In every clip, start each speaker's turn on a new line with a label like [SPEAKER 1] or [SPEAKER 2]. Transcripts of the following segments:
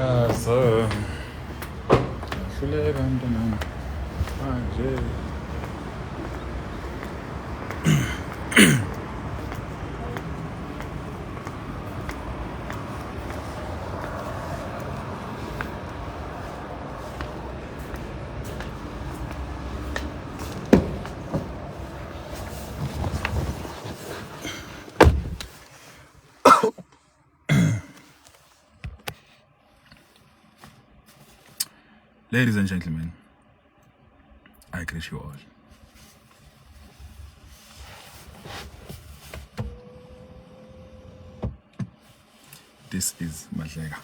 [SPEAKER 1] So ahluleka mntanami manje. Ladies and gentlemen, I greet you all. This is Madlega.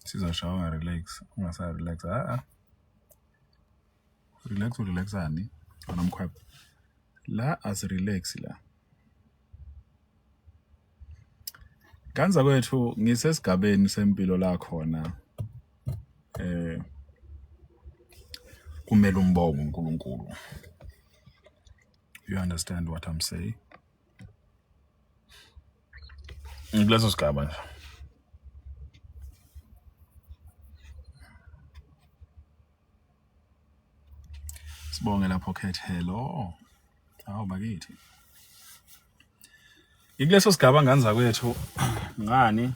[SPEAKER 1] Sizoshawa relax, ungasa relax. Relax ani anamkhwapha. La as relax la. Kanza kwethu ngisesigabeni sempilo la khona kumele umbonge uNkulunkulu. You understand what I'm saying? Ngikuleso sigaba nje. Sibonge la pocket hello. Awu bakithi. Ngikuleso sigaba nganza kwethu ngani?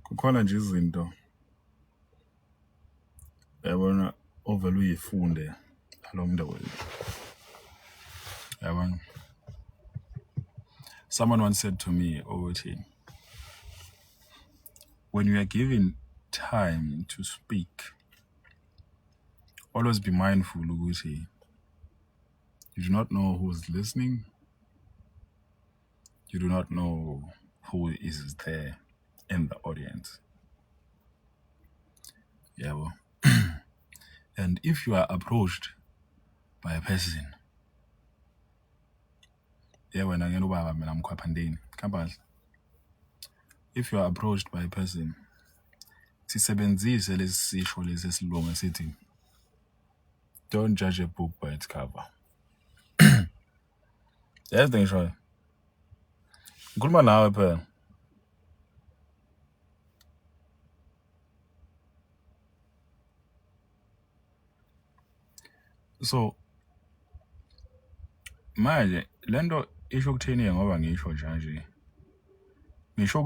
[SPEAKER 1] Kukhona nje izinto yabona ovela uyifunde along the way. Yabona. Someone once said to me, "Othi, when you are given time to speak, always be mindful ukuthi you do not know who's listening. You do not know who is there in the audience." Yeah. And if you are approached by a person, if you are approached by a person, sisebenzise lesisho lesesilungu sithi, don't judge a book by its cover. That's the issue. Ngikhuluma nawe phela. So manje lento isho ukuthini ngoba ngisho nje ngisho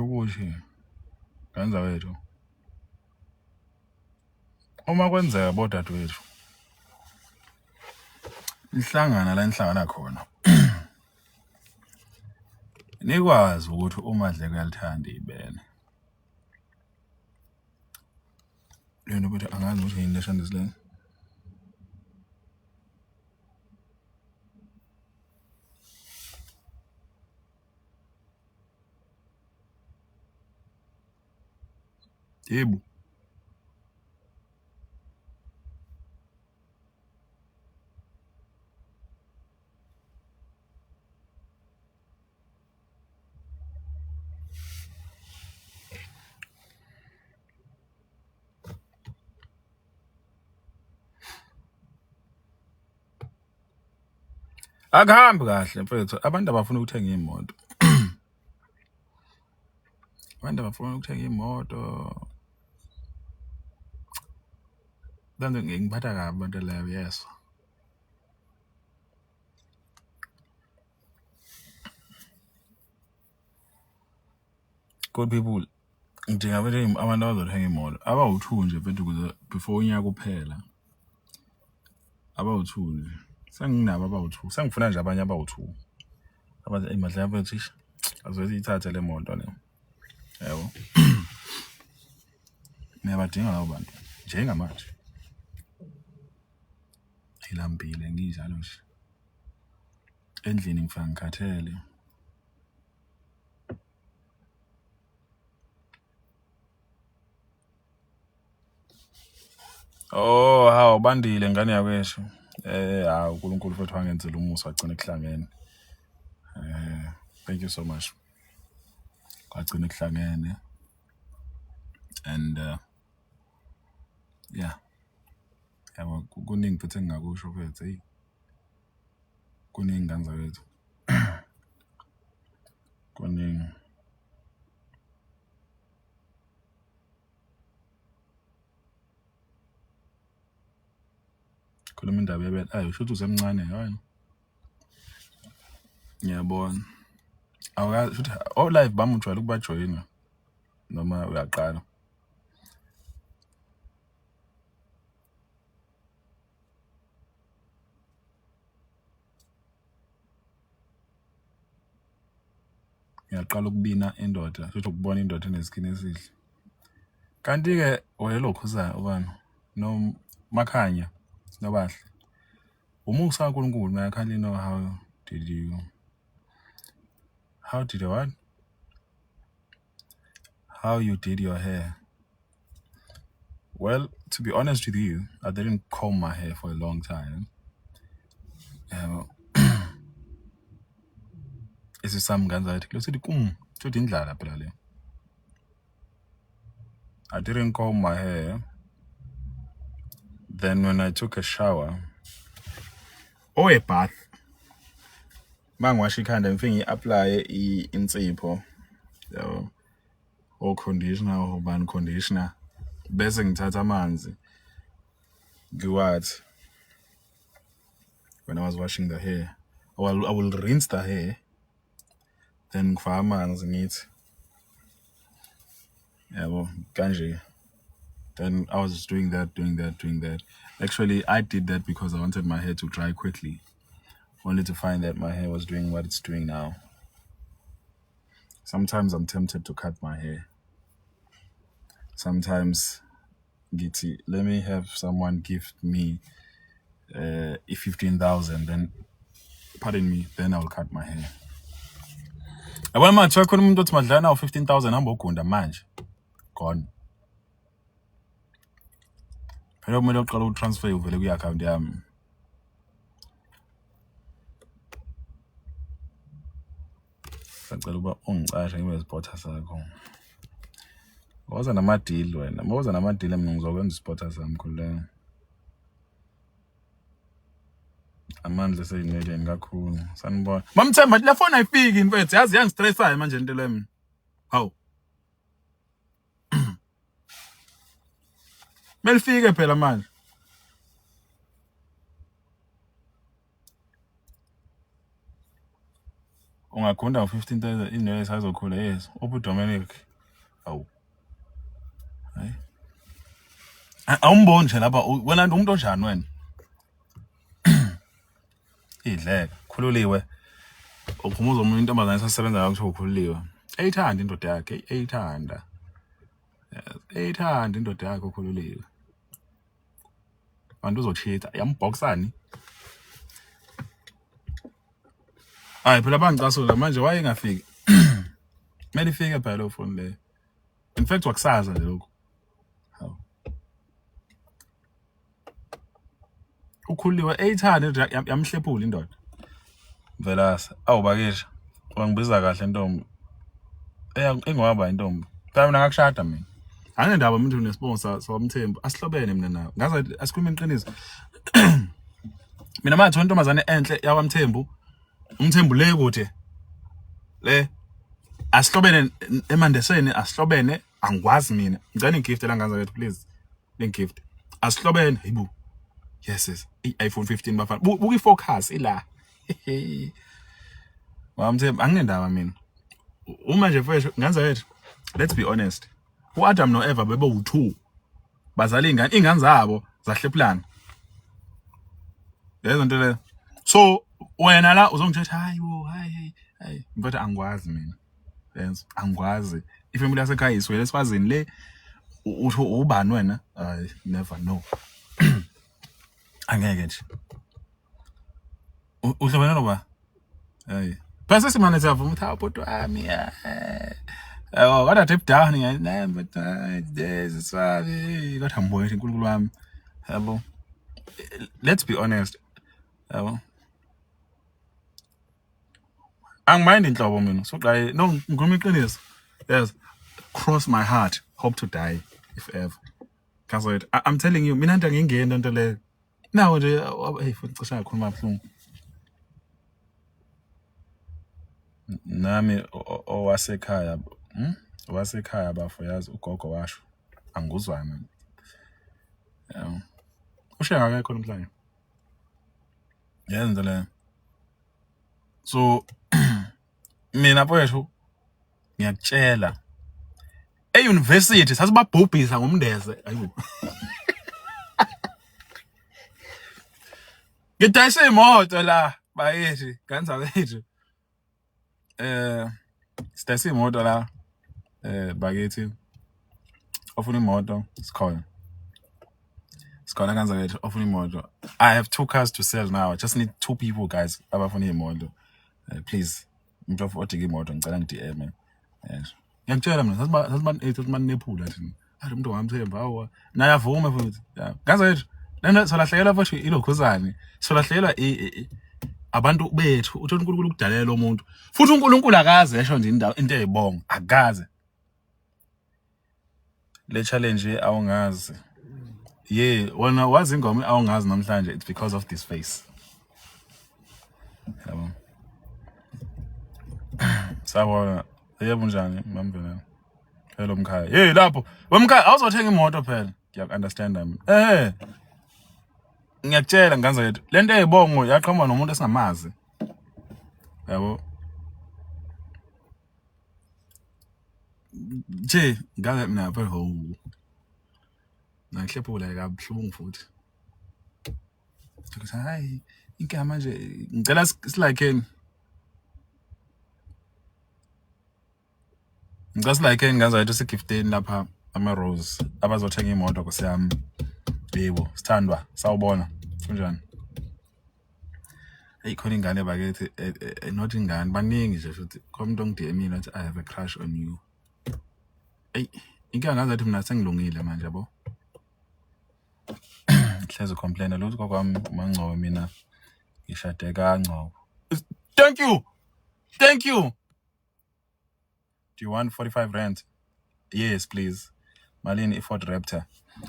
[SPEAKER 1] ukuthi kanza wethu uma kwenzeka bodadewethu ihlangana la nihlangana khona nikwazi ukuthi uMadleka uyalithanda ibele lento ukuthi angazi ukuthi yini leshanda silene yebo akuhambi kahle mfethu abantu abafuna ukuthenga imoto abantu abafuna ukuthenga imoto lento ngingiphatha kabi abantu leyo yes good people njengabe abantu abazothenga imoto abawu2 nje mfethu ukuze before unyaka uphela abawu2 nje senginabo abawu2 sengifuna nje abanye abawu2 abathi eMadleka mfethu azothi ithathe le moto le yebo niyabadinga labo bantu njengamanje ilambile ngijalo nje endlini ngifanga ngikhathele oh hawo bandile ngane yakwesho hawo uNkulunkulu futhi wangenzela umusa wagcina ekuhlangene thank you so much kwagcina ekuhlangene and yeah, yabo kuningi futhi engingakusho mfethu, hey, kuningi kanzakethu, kuningi. Khuluma indaba yebele, usho ukuthi usemncane, hayi. Ngiyabona. Awuyazi futhi live bami ujwayele ukubajoyina noma uyaqala. Ngiyaqala ukubina indoda, futhi ukubona indoda enesikini esihle. Kanti-ke wayelokhuza ubani? No Makhanya, nobahle. Umusa kaNkulunkulu, man. I can't know how did you what? How you did your hair? Well, to be honest with you, I didn't comb my hair for a long time. Is it some guns I I didn't comb my hair. Then when I took a shower, a bath. Mangwashi kind of thing, apply insipho. Or conditioner or ban conditioner. Bese ngithatha amanzi. Giwat. When I was washing the hair. I will rinse the hair. Then ngifaka amanzi ngithi. Yabo, kanje. Then I was doing that. Actually, I did that because I wanted my hair to dry quickly. Only to find that my hair was doing what it's doing now. Sometimes I'm tempted to cut my hair. Sometimes, Gitty, let me have someone gift me 15,000, then, pardon me, then I'll cut my hair. Yabona manje khona umuntu othi madlana nawo 15,000 hamba ogunda manje. Gone. Phela kumele uqala utransfer uvele ku account yami. Sacela uba ungicashe ngibe supporter sakho. Woza nama deal wena. Woza nama deal mina ngizokwenza supporter sami khuleka. Amandla seyineleni kakhulu. Sanibona. Mamthemba le phone ayifiki mfethu. Yazi yangistressayo manje into le mina. Hawu. Melifike phela manje. Ungagunda ngo15,000 inelo esazokhula yes. Uphi Dominic? Awu. Hayi. Awumboni nje lapha wena umuntu onjani wena? Idleka, khululiwe. Uphumuza umuntu intombazane esasebenza ukuthi ukhululiwe. Eyithanda indoda yakhe, eyithanda. Eyithanda indoda yakhe ukhululiwe. Abantu uzochitha, yamboxani. Hayi phela bangicasula manje wayengafiki. Mele ifike phela lo phone le. In fact wakusaza nje lokho. Hawu. Ukhuliwe eyithanda yamhlephula indoda. Velasa, awubakisha. Wangibiza kahle ntombi. Engwaba intombi. Phela mina ngakushada mina. Angendaba umuntu unesibongo sawamthembu. Asihlobene mina nawe. Ngaze asikhuluma iqiniso. Mina manje intombazane enhle yakwamthembu. Umthembu le kude. Le asihlobene emandeseni asihlobene angikwazi mina. Ngicela ingift la nganza wethu please. Ingift. Asihlobene hayibo. Yes. iPhone 15 bafana. Buka ifocus ila. Wamthembu anginendaba mina. Uma nje mfethu nganza wethu. Let's be honest. uAdam noEva bebe u2. Bazala ingane zabo zahlephulana. Lezo nto le. So wena la uzongithetha hayi mfethu angikwazi mina. Yenza angikwazi. Ifamily yasekhaya iswele esifazini le utho ubani wena? I never know. Angeke nje. Uhlobana noba? Hayi. Phela simane siyavuma ukuthi abhodwa wami. Kodwa deep down ngiyana but this sabe kodwa mboye inkulunkulu wami. Yabo. Let's be honest. Yabo. Angimind inhlobo mina. So no ngikhuluma iqiniso. Yes. cross my heart, hope to die, if ever. Kazoid, I'm telling you, mina ngingena into le. Now nje hey futhi cishe ngakhuluma kabuhlungu. Nami owasekhaya, owasekhaya bafo yazi ugogo washo. Anguzwana. Yeah. Ushiya ngakho namhlanje. Yenza le. So mina mfowethu ngiyakutshela e-university sasibabhubhisa ngomndeze ayibo. Ngidayise imoto la bayethi kanza bethu. Sidayise imoto la bakithi. Ofuna imoto sikhona. Sikhona kanza bethu ofuna imoto. I have 2 cars to sell now. I just need 2 people guys abafuna imoto. Please umuntu odinga imoto ngicela ngi-DM. Yes. Ngiyakutshela mina sasibani nephula thina. Hayi umuntu ongamthemba hawa. Naye avume futhi. Yeah. Kanza bethu lena solahlekelwa futhi ilokhuzane. Solahlekelwa abantu bethu uthi uNkulunkulu ukudalela umuntu. Futhi uNkulunkulu akaze esho nje into eyibonga. Akaze. Le challenge awungazi. Yeah, wena wazi ingoma awungazi namhlanje it's because of this face. Yabo. Sawona yebo njani mamvela. Hello mkhaya. Hey lapho. Wemkhaya awuzothenga imoto phela. Ngiya understand nami. Ngiyakutshela nganza yethu. Lento eyibongo yaqhamba nomuntu esingamazi. Yabo. Nje ngake mina phela ho. Ngihlephula kabuhlungu futhi. Ukuthi hayi inkinga manje ngicela silakeni. Ngicela silakeni nganza yethu sigifteni lapha ama rose abazothenga imoto kusiyami. Yebo, sithandwa, sawubona. Kunjani? Hey khona ingane bakithi not ingane baningi nje futhi komuntu ongi-DM mina athi I have a crush on you. Hey, inkinga ngathi athi mina sengilungile manje yabo. Hleze complain lutho kokwami uMangcobo mina ngishade kaNgcobo. Thank you. Thank you. Do you want 45 rand? Yes, please. Malini Ford Raptor.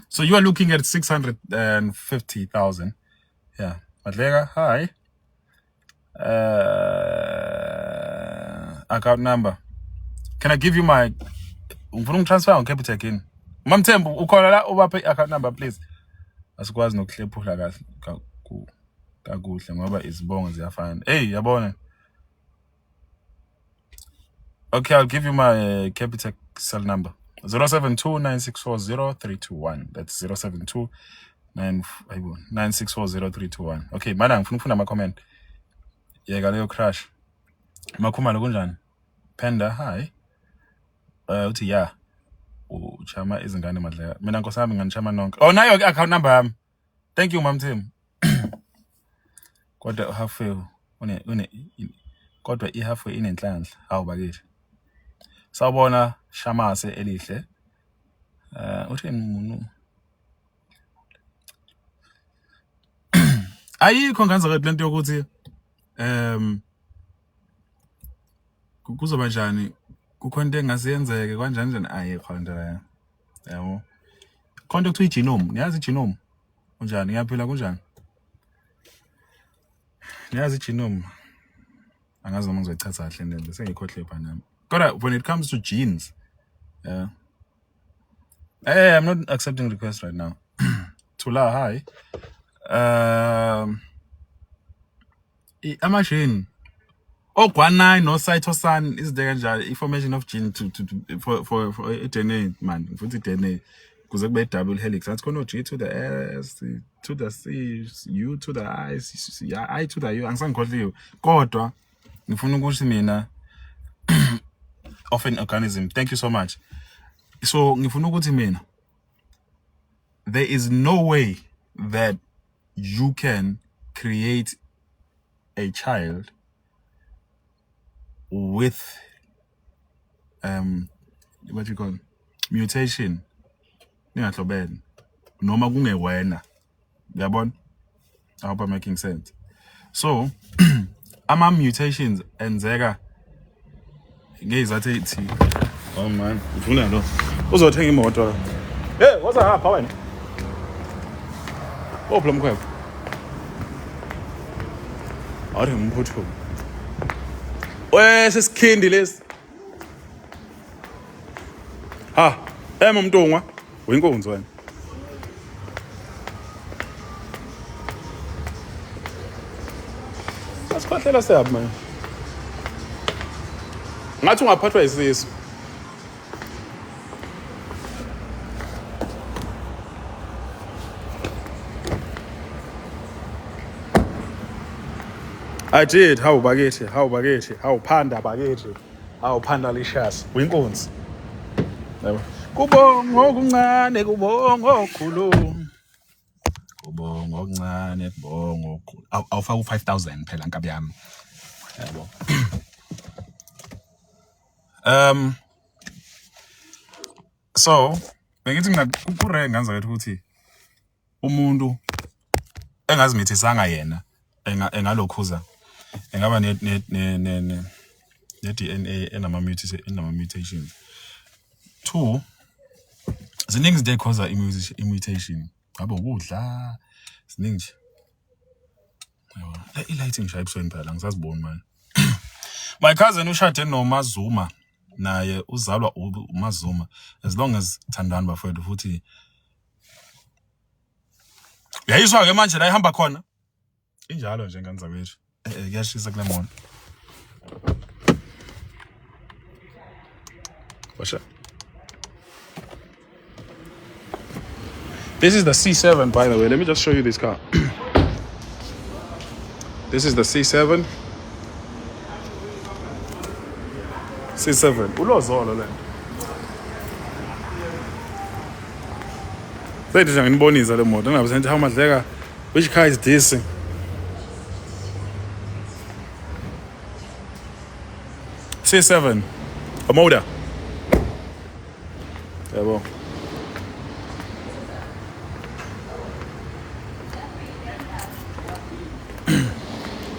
[SPEAKER 1] So you are looking at 650,000. Yeah. Madlega, hi. Account number. Can I give you my transfer on Capitec in? Mamthembu ukhona la ubaphe account number please. Asikwazi nokuhlephula kakuhle ngoba izibongo ziyafana. Hey, yabona. Okay, I'll give you my Capitec cell number. 072-964-0321. That's 072-964-0321. Okay, madam, ngifuna ama comment. Yeka leyo crush. Makhumalo kunjani? Panda, hi. Uthi yeah. Uchama izingane Madlega. Mina nkosami nganichama nonke. Oh, nayo account number yami. Thank you, Mam Tim. Kodwa halfway kodwa halfway inenhlanhla. Hawu bakithi. Sawubona Shamase elihle. Utheni umuntu? Ayikho nganza lento yokuthi kuzoba njani kukhona into engasiyenzeke kanjani njani ayikho lento la. Yabo. Khona ukuthi genome, niyazi genome? Unjani? Ngiyaphila kunjani? Niyazi genome? Angazi noma ngizoyithatha kahle ndende sengikhohle pha nami. Kodwa when it comes to genes, yeah. Hey, I'm not accepting requests right now. Tula, hi. Amagene. Oh, Guanine, no cytosan is the information of gene for DNA, man. For the DNA, because it's double helix. That's going to G to the S to the C, U to the I, I to the U. And some call you. Kodwa, ngifuna ukuthi mina of an organism. Thank you so much. So ngifuna ukuthi mina there is no way that you can create a child with what you call mutation ningahlobene noma kungewena uyabona. I hope I'm making sense. So ama mutations enzeka ngezathu ethi Oh man, ufuna lo. Uzothenga imoto. Hey, what's up, wena? Opla mkhwebo. Awuthi ngimphuthu. Sesikhindi lesi. Ha, Mntungwa, uyinkonzo wena. Asikhahlela siyaphi man. Ngathi ungaphathwa yisisu. I did. Hawu bakithi. Hawu phanda bakithi. Hawu phanda licious. Uyinkonzi. Yebo. Kubonga okuncane, kubonga okukhulu. Kubonga okuncane, kubonga okukhulu. Awufaka u-5,000 phela nkabi yami. Yebo. So, bengithi mina kureng nganza lethu ukuthi umuntu engazimithisanga yena engalokhuza engaba ne DNA enama mutations. 2 ziningi izinto cause mutation. Yabo ukudla ziningi nje. Yabo. I-lighting nje ayibusweni phela ngisazibona man. My cousin ushade noMazuma naye uzalwa uMazuma as long as thandana bafowethu futhi yayiswa ke manje la ihamba khona injalo nje nganza kwethu kuyashisa kule moto washa. This is the C7 by the way. Let me just show you this car. This is the C7. C7 ulozolo le Sethi nje nginibonisa le moto ngabe senthi how madleka which car is this? C7 a motor. Yebo.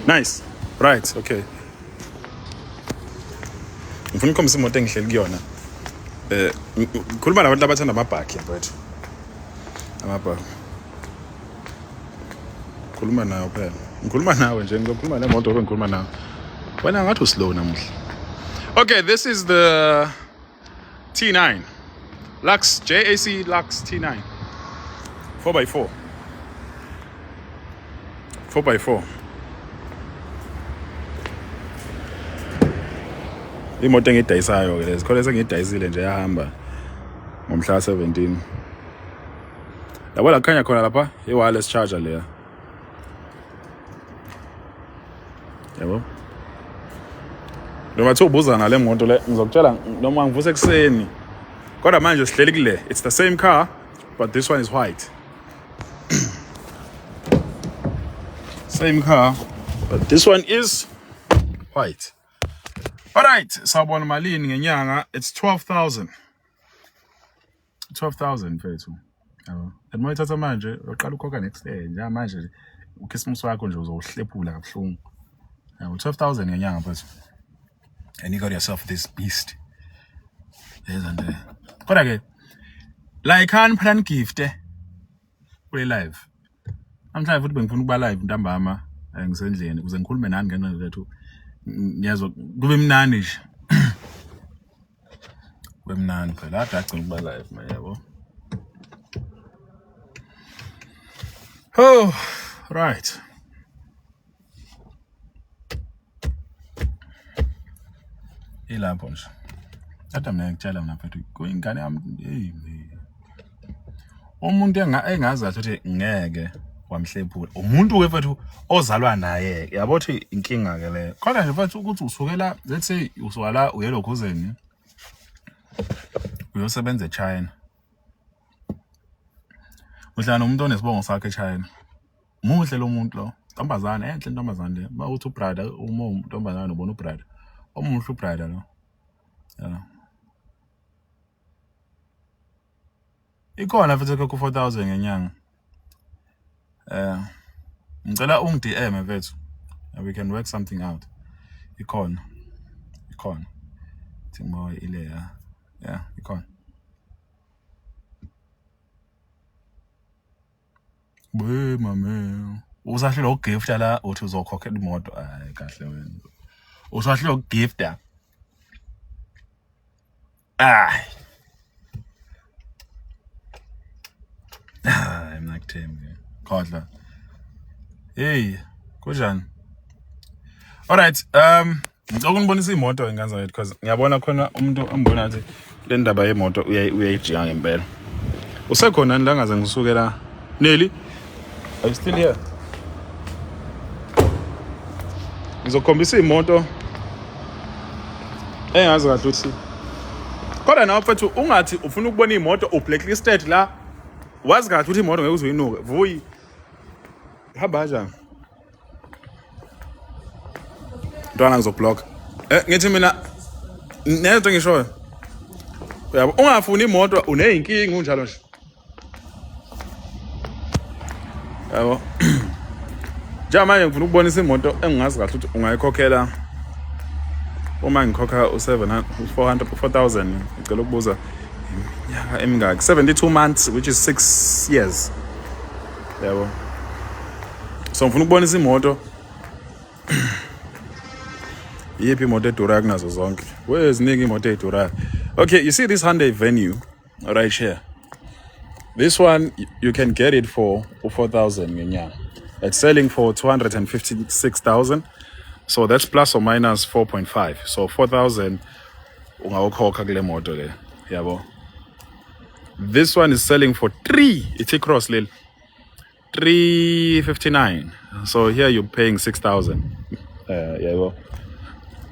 [SPEAKER 1] Nice. Right, okay. Ngifuna ukhombisa imoto engihleli kuyona. Ngikhuluma nabantu abathanda amabhaki mfethu. Amabhaki. Ngikhuluma nawe phela. Ngikhuluma nawe nje ngizokhuluma nemoto ngikhuluma nawe. Wena ngathi uslow namuhla. Okay, this is the T9. Lux JAC Lux T9. 4x4. 4x4. Imoto engidayisayo ke lezi khona sengidayisile nje yahamba ngomhla 17. Yabo la khanya khona lapha i-wireless charger leya. Yabo. Noma ubuza ngale moto le ngizokutshela noma ngivuse ekseni. Kodwa manje sihleli kule. It's the same car but this one is white. Same car but this one is white. All right, sawubona malini ngenyanga it's 12,000. 12,000 mfethu. Yabo. Uma uthatha manje uqala ukhokha next day nje manje uKhisimusi wakho nje uzohlephula kabuhlungu. Yabo 12,000 ngenyanga mfethu. And you got yourself this beast. Yes and kodwa ke la ikhani plan gift kule live. Namhlanje futhi bengifuna ukuba live ntambama ngisendleni ukuze ngikhulume nani ngento lethu. Niyazwa kube mnandi nje. Kube mnandi phela agcina ukuba live mayabo. Oh, right. Ilapho nje. Kodwa mina ngitshela mina mfethu kuyingane yami hey. Umuntu engazi ukuthi ngeke wamhlephula. Umuntu ke mfethu ozalwa naye. Yabo thi inkinga ke le. Kodwa nje mfethu ukuthi usukela let's say uswala uyelokhuzeni. Uyosebenza eChina. Uhlala nomuntu onesibongo sakhe eChina. Muhle lo muntu lo. Ntombazana enhle ntombazana le. Ba uthi ubrother uma untombazana ubona ubrother. Omuhle ubrother lo. Yeah. Ikhona futhi ku 4,000 ngenyanga. Ngicela ungi-DM mfethu. We can work something out. Ikhona. Timo ile ya. Yeah, ikhona. Mama. Usahlula ukugifta la uthi uzokhokhela imoto. Hayi kahle wena. Usahlula ukugifta. Hayi nakuthembi. Khodla. Hey, kunjani? Alright, ngicela unibonisa imoto enganza yethu because ngiyabona khona umuntu ambona athi le ndaba yemoto uyayijika ngempela. Usekhona la ngaze ngisuke la. Nelly, are you still here? Ngizokhombisa imoto engazi kahle uthi. Kodwa nawe mfethu ungathi ufuna ukubona imoto ublacklisted la. Wazi kahle ukuthi imoto ngeke uzoyinuka. Vuyi. Hamba kanjani? Ntwana ngizoblock. Ngithi mina nento ngisho. Yabo ungafuni imoto uneyinkinga unjalo nje. Yabo. Manje ngifuna ukubonisa imoto engingazi kahle ukuthi ungayikhokhela uma ngikhokha u700 400 ngicela ukubuza iminyaka emingaki 72 months which is 6 years. Yabo. So ngifuna ukubonisa imoto yiphi imoto edura kunazo zonke. Weziningi imoto edura. Okay, you see this Hyundai Venue right here. This one you can get it for 4,000 ngenyanga. It's selling for 256,000. So that's plus or minus 4.5. So 4,000 ungawukhokha kule moto le. Yabo. This one is selling for 3. It's a cross lil. 359. So here you're paying 6,000. Yabo.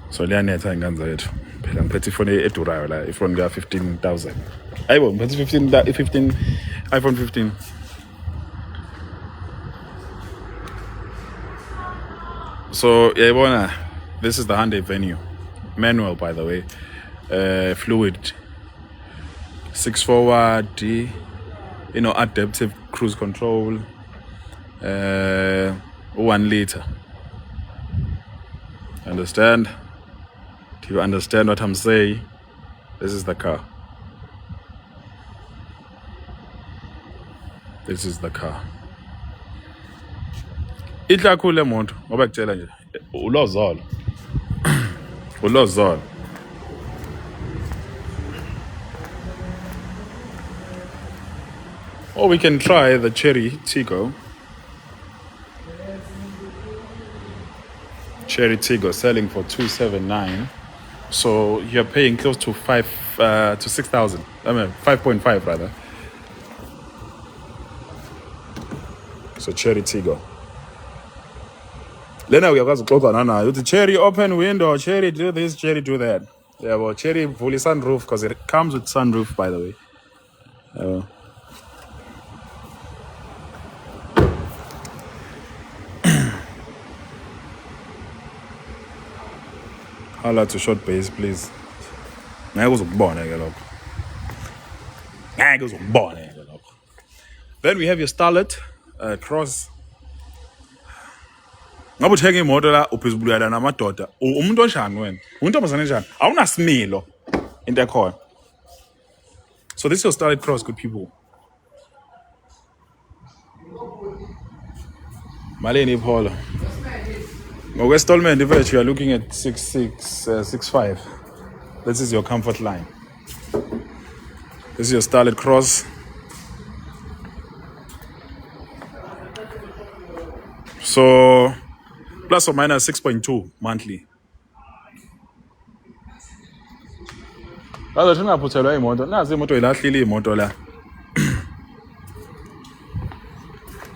[SPEAKER 1] So liyanetha inganza yethu. Phela ngiphethe ifone edurayo la, ifone ka 15,000. Ayibo, ngiphethe 15 iPhone 15. So yayibona, this is the Hyundai Venue. Manual by the way. Fluid. 6 forward, adaptive cruise control. 1 liter. Understand? Do you understand what I'm saying? This is the car. This is the car. Idla khulu le moto ngoba kutshela nje ulozolo. Ulozolo. Or we can try the Cherry Tiggo. Cherry Tiggo selling for 279. So you're paying close to 6,000. I mean 5.5 rather. So Cherry Tiggo. Lena uyakwazi ukuxoxa nayo uthi Cherry open window, Cherry do this, Cherry do that. Yeah, well, Cherry fully sunroof because it comes with sunroof by the way. Holla to short base, please. Ngeke uzukubona ke lokho. Ngeke uzukubona ke lokho. Then we have your Starlet Cross. Ngabe uthenga imoto la uphezuluyana namadoda. Umuntu onjani wena? Untombazane njani? Awunasimilo into ekhona. So this is your Starlet Cross, good people. Malini Paula. Installment if you are looking at 65. This is your comfort line. This is your Starlet Cross. So plus or minus 6.2 monthly. Lazo singaphuthelwa imoto. Nazi imoto ilahlile imoto la.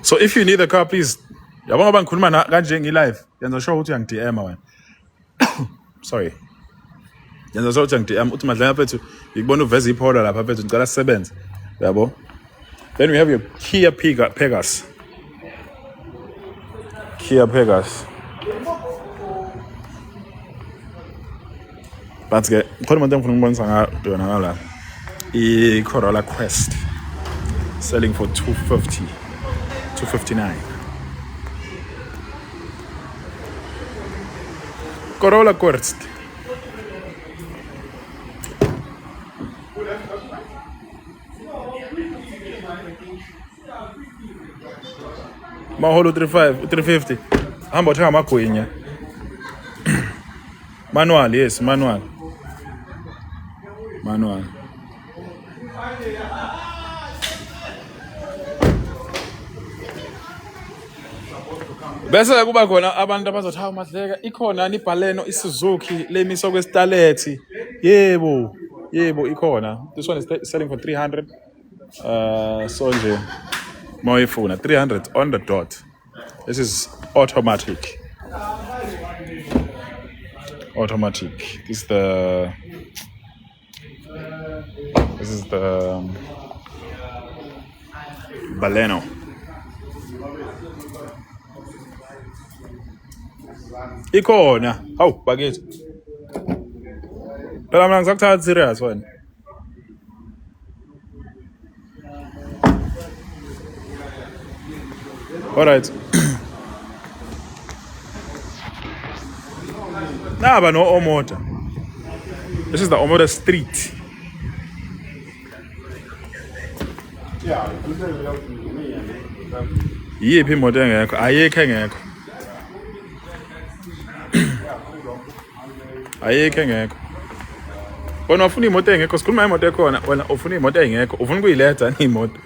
[SPEAKER 1] So if you need a car, please. Yabona ngoba ngikhuluma kanje ngi-live. Yenza sure ukuthi uyangidm wena. Sorry. Yenza sure ukuthi uyangidm uthi madlana mfethu ngikubona uveza iphola lapha mfethu ngicela sisebenze. Yabo. Then we have your Kia Pegas. Kia Pegas. But ke khona umuntu engifuna ukubonisa yona ngala. I-Corolla Quest selling for 259. Corolla Quest. Maholo 350. Hamba uthenga amagwinya. Manual, yes, manual. Manual. Bese kuba khona abantu abazothi hawu Madleka ikhona ni Baleno iSuzuki lemiswa kwesitalethi. Yebo ikhona. This one is selling for 300. So nje mawuyifuna 300 on the dot. This is automatic. Automatic. This is the Baleno. Ikhona. Hawu bakithi. Phela mina ngisakuthatha serious wena. All right. Naba no Omoda. This is the Omoda Street. Yiphi imoto engekho? Ayikho engekho. Ayikho engekho. Wena ufuna imoto engekho, sikhuluma imoto ekhona, wena ufuna imoto engekho, ufuna kuyiletha imoto.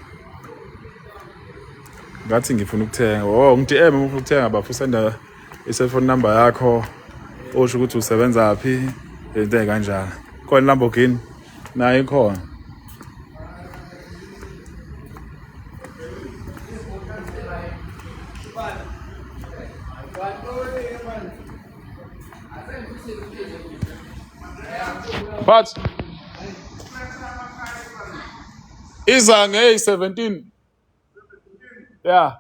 [SPEAKER 1] Ngathi ngifuna ukuthenga. Oh, ngithi ufuna ukuthenga bafusenda i-cellphone number yakho. Osho ukuthi usebenza phi? Into kanjalo. Khona Lamborghini nayo ikhona. But Izang 17. Yeah.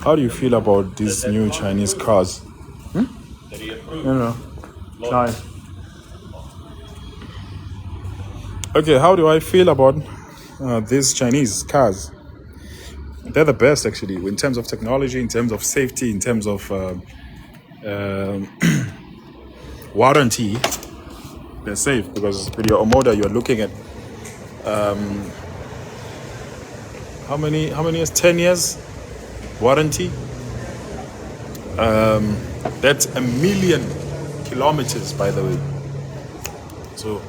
[SPEAKER 1] How do you feel about these new Chinese cars? No. Nice. Okay, how do I feel about these Chinese cars? They're the best, actually, in terms of technology, in terms of safety, in terms of warranty. They're safe because with your Omoda, you're looking at how many years? 10 years warranty. That's 1 million kilometers, by the way. So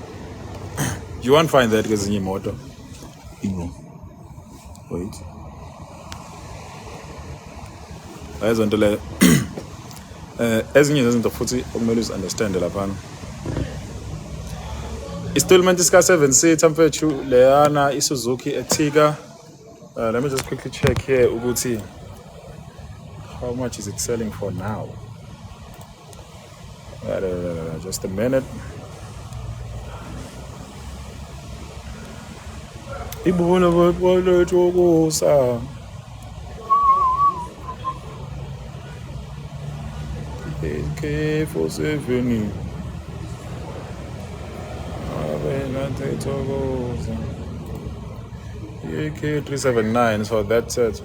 [SPEAKER 1] you won't find that in your motor. Wait. Ezinto le ezinye zezinto futhi okumele uzi-understand laphana. Installment iska 7 seater mfethu leyana iSuzuki Ertiga. Let me just quickly check here ukuthi how much is it selling for now. Just a minute. Ibona bolethu ukusa. AK47. AK379, so that's it.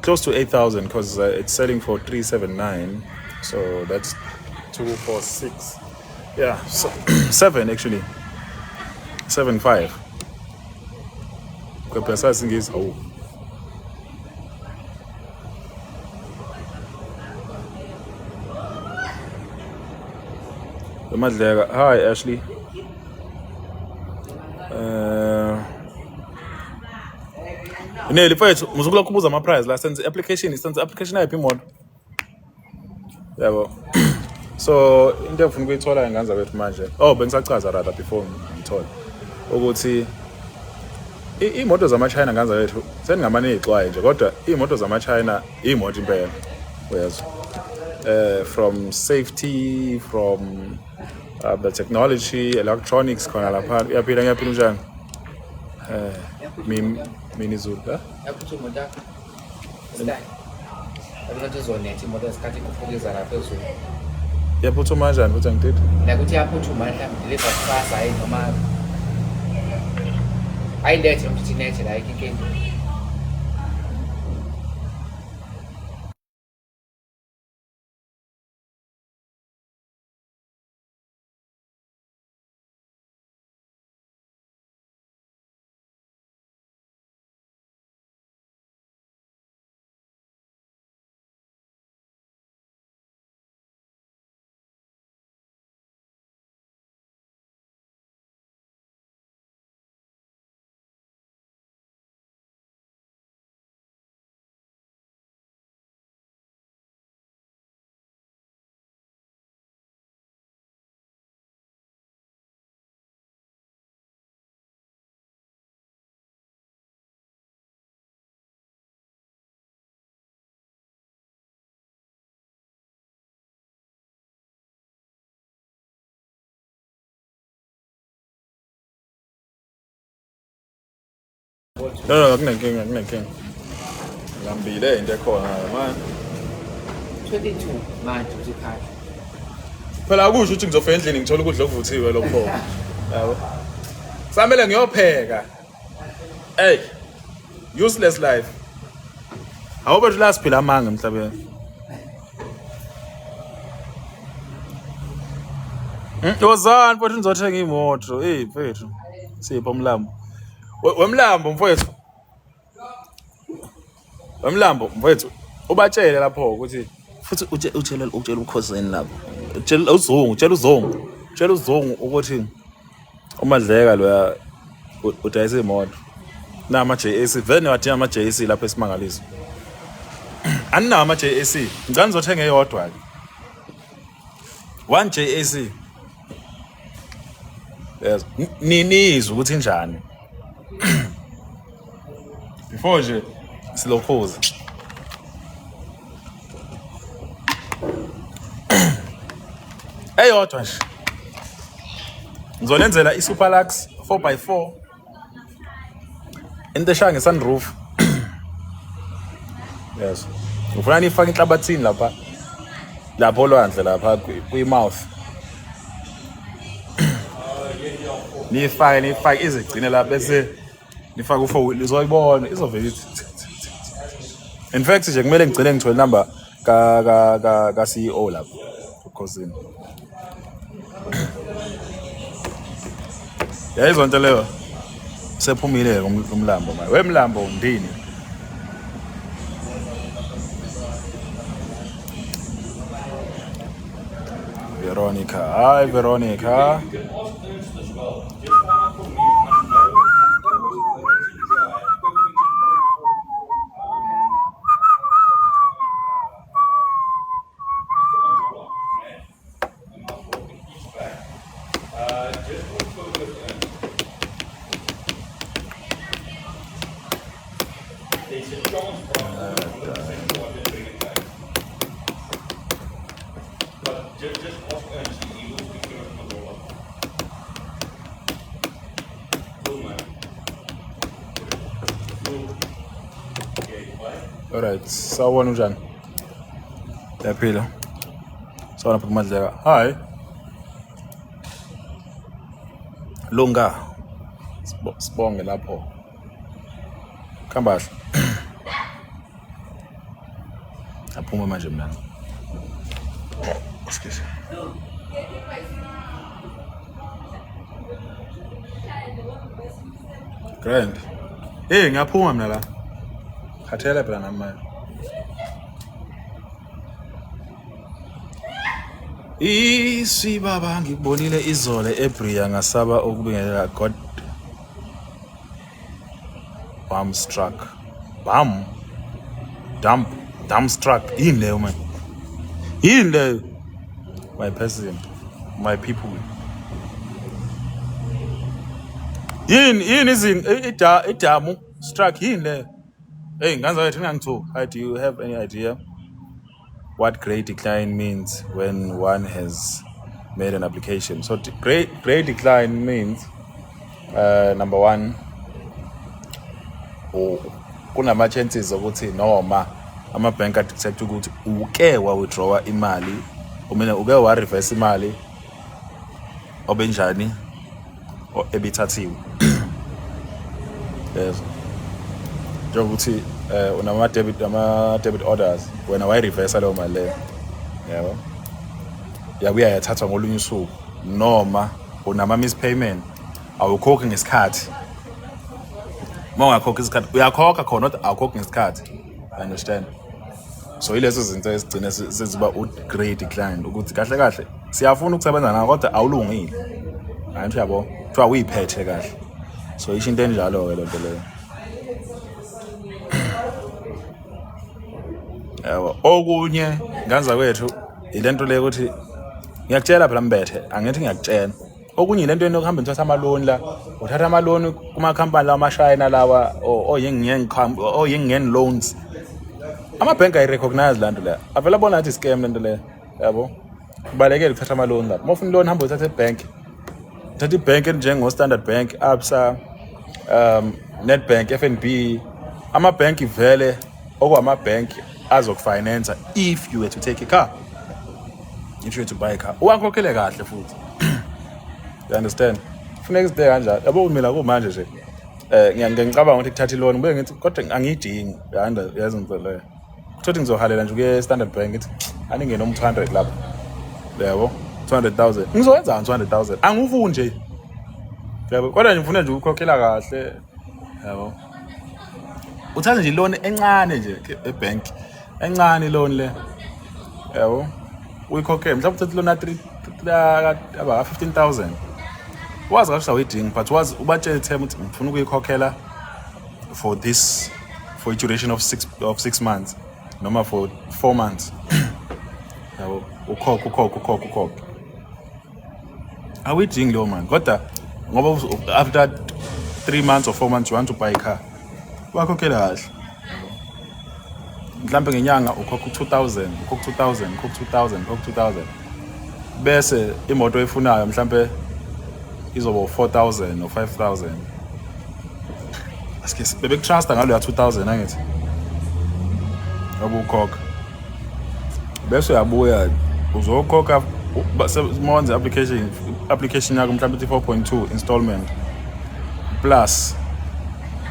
[SPEAKER 1] Close to 8,000 because it's selling for 379, so that's 246. Yeah, so 7 actually. 7.5. The processing is Hi Ashley. Mfethu muzukula kubuza ama price la senze application ayiphi imoto. Yabo. So into engifuna ukuyithola nganza wethu manje. Oh bengisachaza rather before ngithola ukuthi imoto zama China nganza wethu seningamane ixwaye nje kodwa imoto zama China imoto impela. Uyezwa. From safety, from the technology, electronics khona lapha uyaphila njani? Mini Zulu,
[SPEAKER 2] yaphuthuma yakho. Style. Akunathi zonethi imoto esikhathi kuphukisa lapha phezulu.
[SPEAKER 1] Yaphuthuma kanjani futhi angithithi?
[SPEAKER 2] Nakuthi yaphuthuma mhlawumbe leza fasa hayi noma ayilethe ukuthi nethe la ikinkinga.
[SPEAKER 1] No, akunenkinga. Ngihambile into ekhona man.
[SPEAKER 2] 22 manje uzikhaya.
[SPEAKER 1] Phela akusho ukuthi ngizofika endlini ngithola ukudla okuvuthiwe lokho. Yabo. Samele ngiyopheka. Hey. Useless life. Awube nje la siphila amanga emhlabeni. Yozani futhi ngizothenga imoto. Hey mfethu. Sipho umlambo. Wemlambo mfethu. Wemlambo mfethu. Ubatshele lapho ukuthi futhi utshela ukhosini lapho. Utshela uzongu ukuthi uMadleka loya udayisa imoto. Na ama JAC vele wadinga ama JAC lapho esimangaliso. Anina ama JAC. Ngicela ngizothenga eyodwa ke. 1 JAC. Yes. Ninizwe ukuthi njani. Before nje silokhoza. Eyodwa nje. Ngizolenzela iSuperlux 4x4. Intesha ngesunroof. Yes. Ufuna nifake inhlabathini lapha. Lapho olwandle lapha kwi-mouth. Nifake izigcine la bese nifake u4 lizoyibona izovela ithi. In fact nje kumele ngigcine ngithole number ka CEO lapho ukhosini. Yayizonto leyo sephumile umlambo manje. Wemlambo undini. Veronica. Hi Veronica. Alright, sawubona unjani? Yaphila. Sawubona phi Madleka. Hi. Lunga. Sibonge lapho. Kambahle. Aphuma manje mina. Excuse. Grand. Hey, ngiyaphuma mina la. Khathele phela nami manje. Isibaba ngibonile izole eBria ngasaba ukubingelela God. Bomb struck. Dump struck. Yini leyo man? Yini leyo? My person, my people. Yini idamu struck yini leyo? Hey, nganzakwethu ngangithuka. Do you have any idea what grade decline means when one has made an application? So grade decline means number one, kunama chances ukuthi noma ama bank detect ukuthi uke wa withdraw imali, umena uke wa reverse imali obenjani ebithathiwe. Yes. Njengokuthi unama debit orders wena wa reverse leyo mali leyo. Yabo. Yabuya yathathwa ngolunye usuku noma unama mispayment awukhokhi ngesikhathi. Mongakhokhi isikhathi uyakhokha khona kodwa awukhokhi ngesikhathi. Understand? So ilezo zinto esigcina seziba grade decline ukuthi kahle kahle siyafuna ukusebenza nawe kodwa awulungile. Ayinto yabo kuthiwa uyiphethe kahle. So isho into enjalo ke lonto leyo. Yabo okunye nganza kwethu ilento leyo ukuthi ngiyakutshela phela mbethe angithi ngiyakutshela. Okunye ilento enokuhamba uthatha ama loan la uthatha ama loan kuma company la mashayina lawa oyengeni loans. Ama bank ay recognize lanto la. Avela bona athi scam lento le. Yabo. Kubalekile ukuthatha ama loan lapho. Mofuna loan hamba uthatha ebank. Uthatha ibank enjengo Standard Bank, Absa, Nedbank, FNB, ama-bank vele okwama-bank azokufinance if you were to take a car, if you were to buy a car. Uwakhokhele kahle futhi. You understand? Funeka iside kanjalo. Yabo mina kumanje nje ngiyacabanga ukuthi kuthatha i-loan ngibe ngithi kodwa angiyidingi. Yazi ngizeleyo. Kuthi ngizohalela nje kuye Standard Bank ngithi aningene 200 lapha. Yabo 200,000. Ngizowenza 200,000. Angifuni nje. Yabo kodwa nje ngifuna nje ukukhokhela kahle. Yabo. Uthatha nje loan encane nje ebank. Encane loan le. Yabo. Uyikhokhela mhlawumbe uthatha loan ya 15,000. Wazi kahle awuyidingi but wazi ubatshele term ukuthi ngifuna ukuyikhokhela for a duration of 6 months noma for 4 months. Yabo ukhokha. Awuyidingi lo man kodwa ngoba after 3 months or 4 months you want to buy a car. Wakhokhela kahle. Mhlawumbe ngenyanga ukhokha 2,000, ukhokha 2,000, ukhokha 2,000, ukhokha 2,000. Bese imoto efunayo mhlawumbe izoba 4,000 or 5,000. Aske bebekutrust ngalo ya 2,000 angithi. Ngoba ukhokha. Bese uyabuya uzokhokha months application yakho mhlawumbe 4.2 installment plus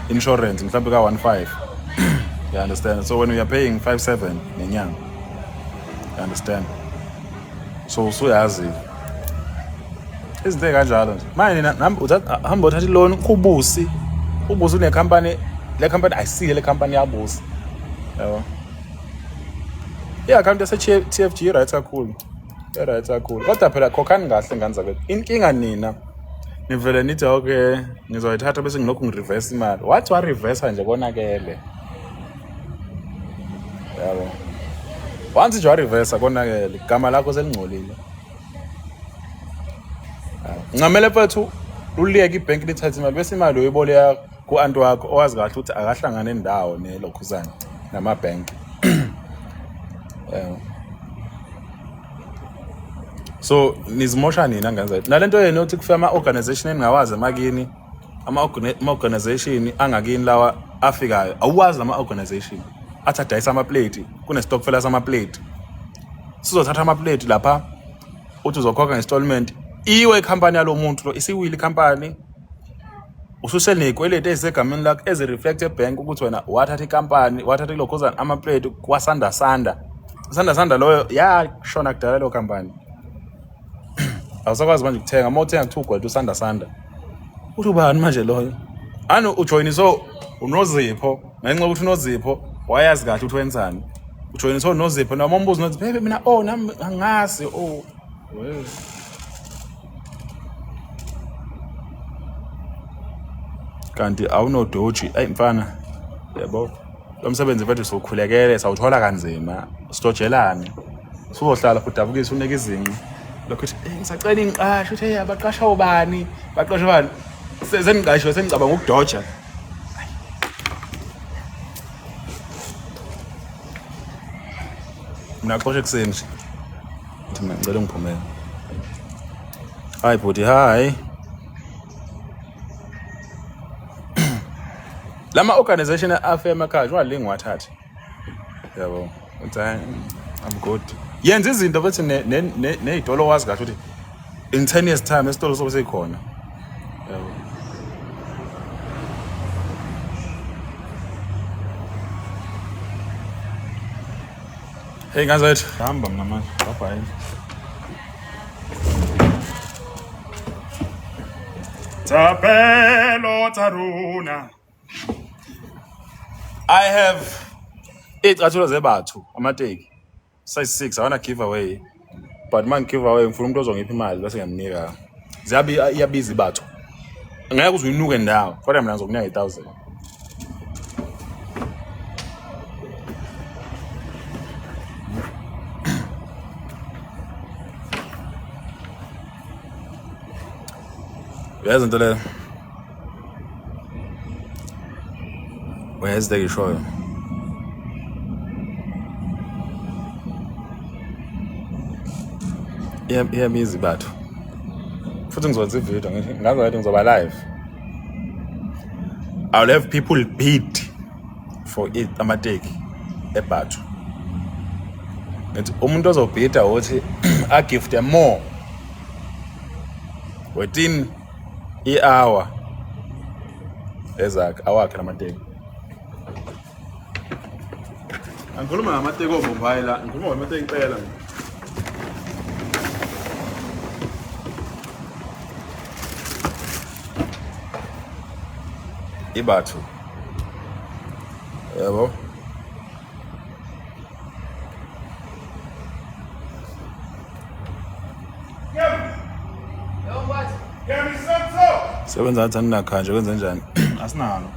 [SPEAKER 1] insurance mhlawumbe ka 1.5. You understand? So when we are paying 5.7 nenyanga. You understand? So uyazi izinto kanjalo nje manje nami hamba uthatha i-loan kubusi une company, le company ayisiye le company yabusi. Yabo i-account yase-TFG right kakhulu, right kakhulu kodwa phela khokhani kahle ngani zakwethu. Inkinga nina nivele nithi okay ngizoyithatha bese ngilokhu ngireverse imali. Wathi wa-reverse nje konakele. Yabo once nje wa-reverse konakele igama lakho selingcolile. Ngamele mfethu uliyeke ibank lithathe imali bese imali uyiboleka ku-anti wakho owazi kahle ukuthi akahlangane nendawo nelokhuzana nama-bank. So nizimosha nina ngenza nalento yenu ukuthi kufika ama-organization eningawazi emakini, ama-organization angakini lawa afikayo awuwazi ama-organization athi adayisa ama-plate kune-stockfella sama-plate. Sizothatha ama-plate lapha uthi uzokhokha nge-installment iwe ikhampani yalo muntu lo isiwile ikhampani ususeney'kweleti ezisegameni lakho ezi-reflect ebank ukuthi wena wathatha ikhampani wathatha ilokhuzana ama-plate kwasanda loyo yashona kudala leyo khampani. Awusakwazi manje ukuthenga uma uthenga 2 gold usanda uthi ubani manje loyo ani ujoyiniso uNozipho ngenxa yokuthi uNozipho wayazi kahle ukuthi wenzani. Ujoyiniso uNozipho noma umbuzo nothi bebe mina nami angazi kanti awunodoji mfana. Yabo lo msebenzi mfethu sokhulekele sawuthola kanzima sidojelane sizohlala futhi davukise unike izinqe lokho ngisacela ingiqasho uthe abaqasha ubani baqasha bani seniqashwe sengicabanga ukudoja. Mina qoshe kuseni nje ngithi ngicela ngiphumele. Hi bhuti hi. Lama organization afe emakhaya walingi wathatha. Yabo uthi I'm good. Yenza izinto futhi nezitolo wazi kahle ukuthi in 10 years time isitolo sobe sekhona. Yabo hey ngazathi hamba mina manje bye. Tapelo taruna. I have 8 athola zebathu amateki size 6 I wanna give away but man give away ngifuna umuntu ozongipha imali bese ngiyamnika iyabiza ibathu ngeke uze uyinuke ndawo kodwa mina ngizokunika 1,000. Yazi into le uyazideki shoyo iyabiza bathu futhi ngizokwenza ivideo ngathi ngizoba live I'll have people bid for it amateki eBathu. Ngithi umuntu ozobhida uthi I give them more within i-hour ezakhe awakhe namateki. Angikhuluma ngamateki obombayi la, ngikhuluma ngamateki impela. iBathu. Yebo. Sebenza ngathi anginakhanje kwenze njani? Asinalo.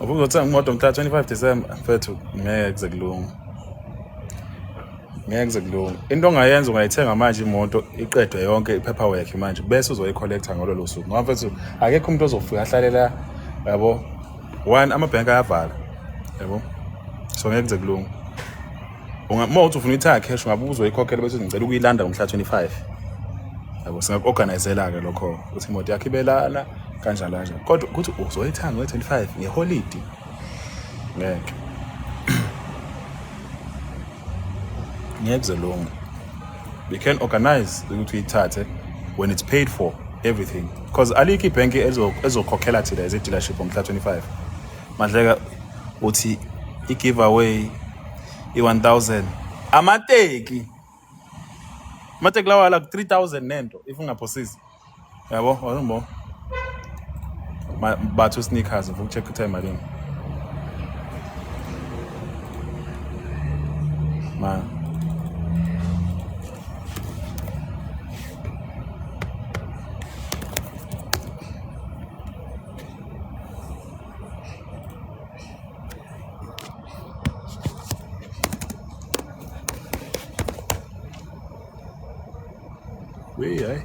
[SPEAKER 1] Ubuzothenga imoto mhla 25 December mfethu ngeke kuzekulunga. Ngeke kuzekulunga. Into ongayenza ungayithenga manje imoto iqedwe yonke ipaperwork manje bese uzoyicollecta ngololo suku. Ngoba mfethu akekho umuntu ozofika ahlalela yabo. One amabhenki ayavala. Yabo. So ngeke kuzekulunga. Uma uthi ufuna ithatha cash ngabe uzoyikhokhela bese ngicela ukuyilanda ngomhla 25. Yabo singaorganizela ke lokho uthi imoto yakhe ibelana kanjalo kanjalo. Kodwa ukuthi uzoyithanga nge25 ngeholiday. Ngeke. Ngeke kuzelunga. We can organize ukuthi uyithathe when it's paid for everything. Because alikho ibhenki ezokhokhela thina as a dealership ngomhla 25. Mandleka uthi i-giveaway i-1000 amateki lawa la 3000 nento if ungaphosisi. Yabo, wazimbo. Bathu sneakers ufuna check ukuthi malini. Man. We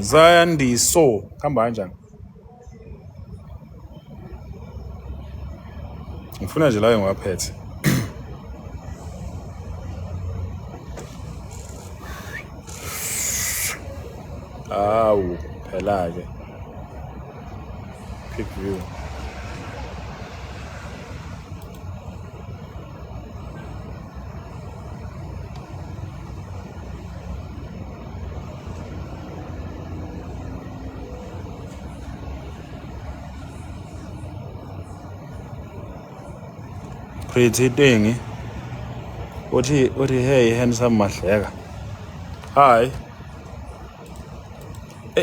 [SPEAKER 1] Zandiso khamba kanjani? Ngifuna nje la ngiwaphethe. Awu phela ke. Pick view. Pretty thing. Uthi hey handsome Mahleka. Hi.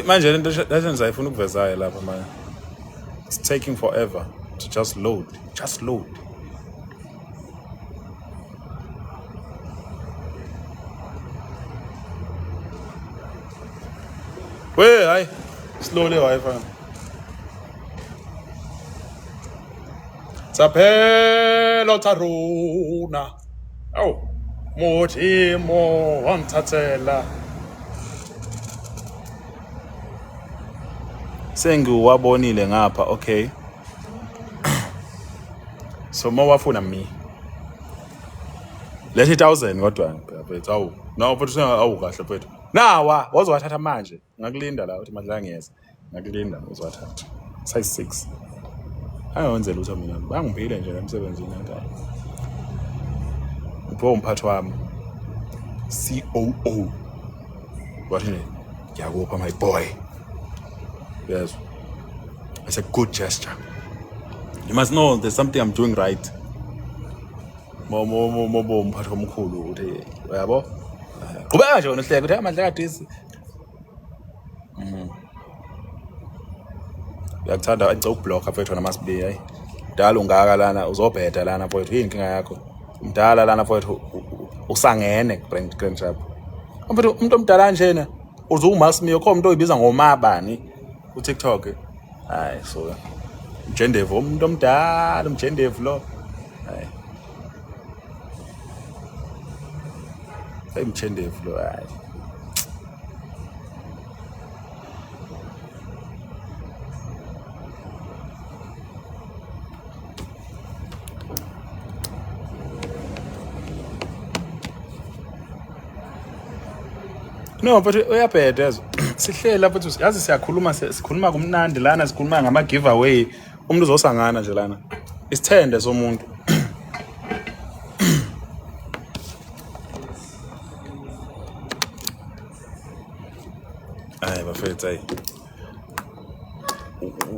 [SPEAKER 1] Manje lento ngizayifuna ukuvezayo lapha manje. It's taking forever to just load. Just load. Wait, hi. Slowly Wi-Fi. Sapelo taruna. Oh, Motimo wanthathela. Sengiwabonile ngapha, okay. So mawafuna mi. Lethi 1000 kodwa mfethu awu. No mfethu awu kahle mfethu. Nawa wazowathatha manje. Ngakulinda la uthi manje ngiyeza. Ngakulinda uzowathatha. Size 6. Ayonze lutho mina. Bangiphile nje emsebenzini ngaka. Upho umphathi wami. COO. Wathi ngiyakupha my boy. Yes. It's a good gesture. You must know there's something I'm doing right. Mo umphathi omkhulu uthi uyabo? Qhubeka nje wena uhleke uthi amandla kadisi. Uyakuthanda acela ukublock mfethu namasibi hayi. Dala ungaka lana uzobheda lana mfethu yini inkinga yakho. Umdala lana mfethu usangene grand trap. Mfethu umuntu omdala njena uzuMasmio kho umuntu oyibiza ngomabani ku TikTok. Hayi so Mjendevu umuntu omdala Mjendevu lo. Hayi. Hey Mjendevu lo hayi. No, but uyabheda sihlele lapho yazi sikhuluma kumnandi lana sikhuluma ngama giveaway umuntu uzosangana nje lana isithende somuntu ay bafethu ay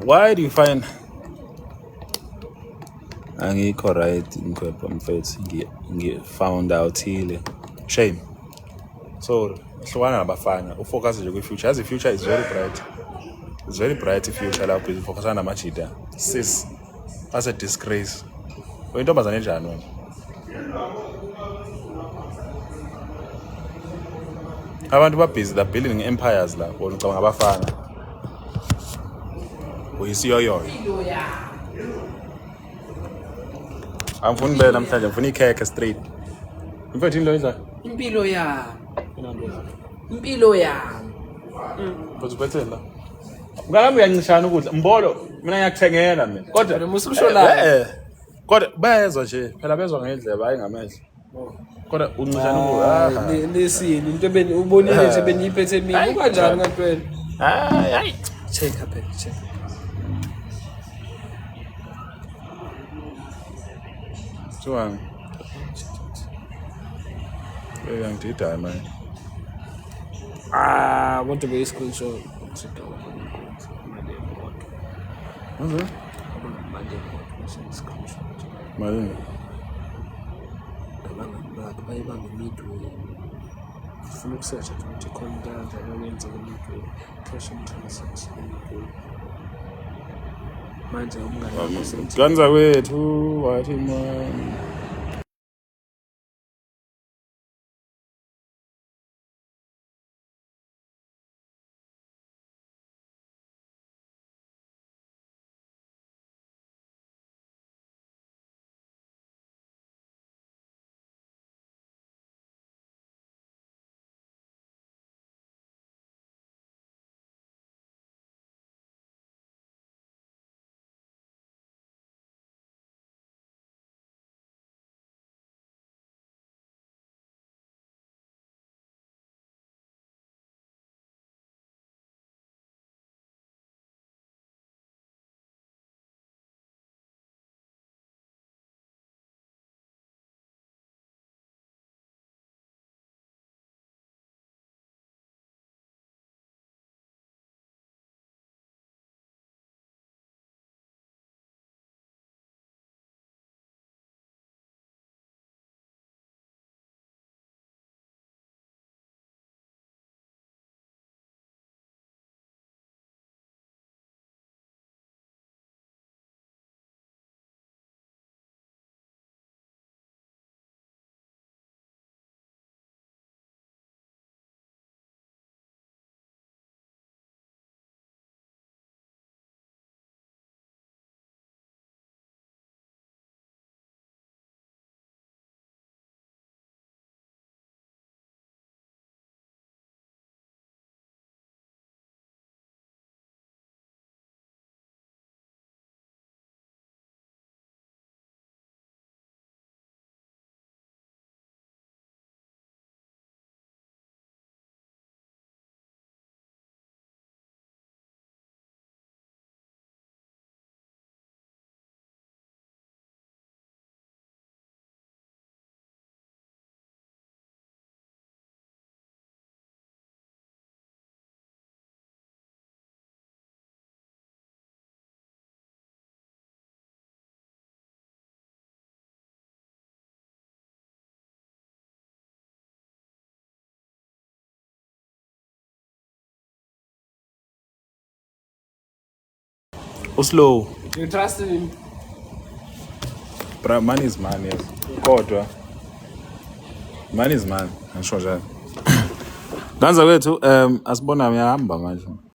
[SPEAKER 1] why do you find angikho right mkhwepha mfethu found out ile shame sorry hlukana nabafana ufocus nje kwi-future as the future is very bright. It's very bright future lapho ifocusana namajida sis as a disgrace uyintombazane enjani wena abantu babhizi la building empires la bona ngicabanga abafana uyisiyoyo angifuni bela namhlanje ngifuna ikhekhe straight mfethu into idla
[SPEAKER 2] impilo yami
[SPEAKER 1] Bazubethela. Ngami uyancishana ukudla. Mbolo mina ngiyakuthengela mina. Kodwa
[SPEAKER 2] musukusho la.
[SPEAKER 1] Kodwa bayezwa nje. Phela bezwa ngendlebe hayi ngamehlo. Kodwa uncishana ukudla.
[SPEAKER 2] Lesini into ebeni ubonile nje beniyiphethe mina. Ukanjani ngempela?
[SPEAKER 1] Hayi.
[SPEAKER 2] Check up check.
[SPEAKER 1] Suwang. Ngidida man.
[SPEAKER 2] I want to be a screenshot.
[SPEAKER 1] Malini.
[SPEAKER 2] Bayibambe midway. Ufuna ukusearch ukuthi khona kanjani okwenzeka midway. Cash and transactions midway. Manje umngane
[SPEAKER 1] Ganza wethu wathi man. Slow.
[SPEAKER 2] You trust him?
[SPEAKER 1] But money is money. Kodwa. Money is money. Angisho njalo. Danza kwethu asibona ngiyahamba manje.